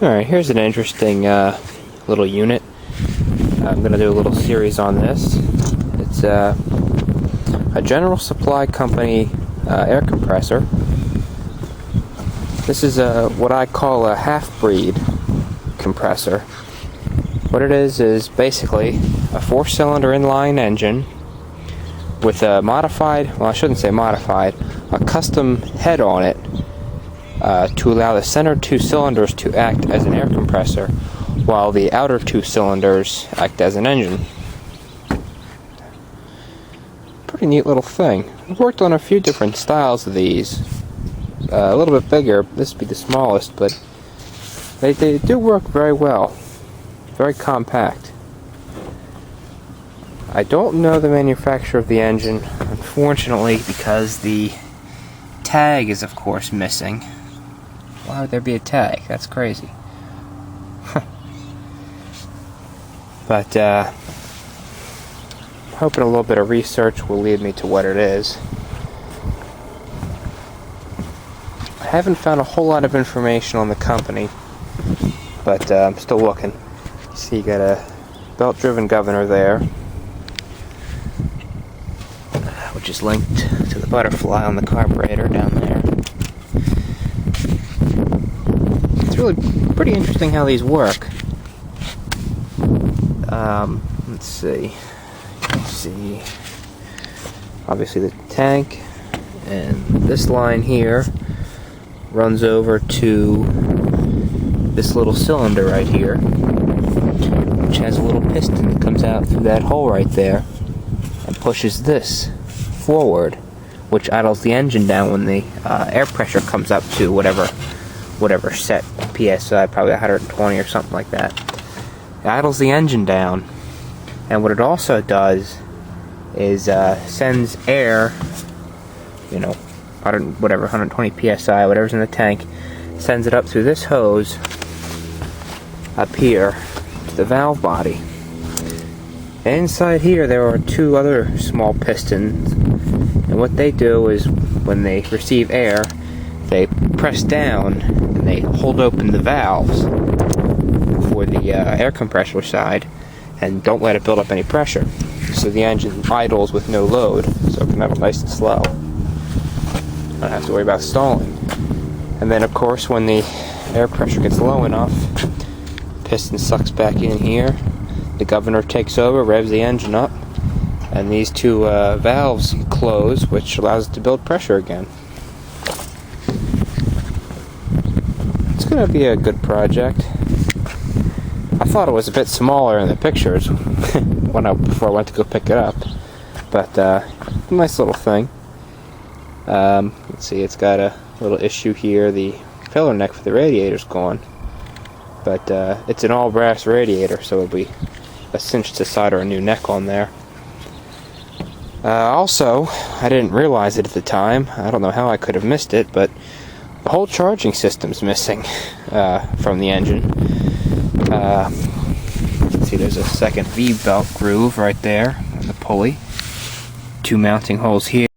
Alright, here's an interesting little unit. I'm going to do a little series on this. It's a General Supply Company air compressor. This is what I call a half-breed compressor. What it is basically a 4-cylinder inline engine with a modified, well I shouldn't say modified, a custom head on it to allow the center 2 cylinders to act as an air compressor while the outer 2 cylinders act as an engine. Pretty neat little thing. I've worked on a few different styles of these. A little bit bigger, this would be the smallest, but they do work very well. Very compact. I don't know the manufacturer of the engine, unfortunately, because the tag is of course missing. Why would there be a tag? That's crazy. But hoping a little bit of research will lead me to what it is. I haven't found a whole lot of information on the company, but I'm still looking. See, you got a belt-driven governor there, which is linked to the butterfly on the carburetor down there. It's really pretty interesting how these work. Let's see. Obviously the tank, and this line here runs over to this little cylinder right here, which has a little piston that comes out through that hole right there and pushes this forward, which idles the engine down when the air pressure comes up to whatever set PSI, probably 120 or something like that. It idles the engine down, and what it also does is sends air, 120 PSI, whatever's in the tank, sends it up through this hose up here to the valve body. And inside here there are 2 other small pistons, and what they do is when they receive air, they press down and they hold open the valves for the air compressor side and don't let it build up any pressure. So the engine idles with no load, so it can idle nice and slow. Don't have to worry about stalling. And then of course when the air pressure gets low enough, piston sucks back in here, the governor takes over, revs the engine up, and these 2 valves close, which allows it to build pressure again. It's going to be a good project. I thought it was a bit smaller in the pictures before I went to go pick it up, but nice little thing. Let's see, it's got a little issue here. The filler neck for the radiator's gone, but it's an all brass radiator, so it'll be a cinch to solder a new neck on there. Also, I didn't realize it at the time. I don't know how I could have missed it, but the whole charging system's missing from the engine. Let's see, there's a second V-belt groove right there on the pulley. 2 mounting holes here.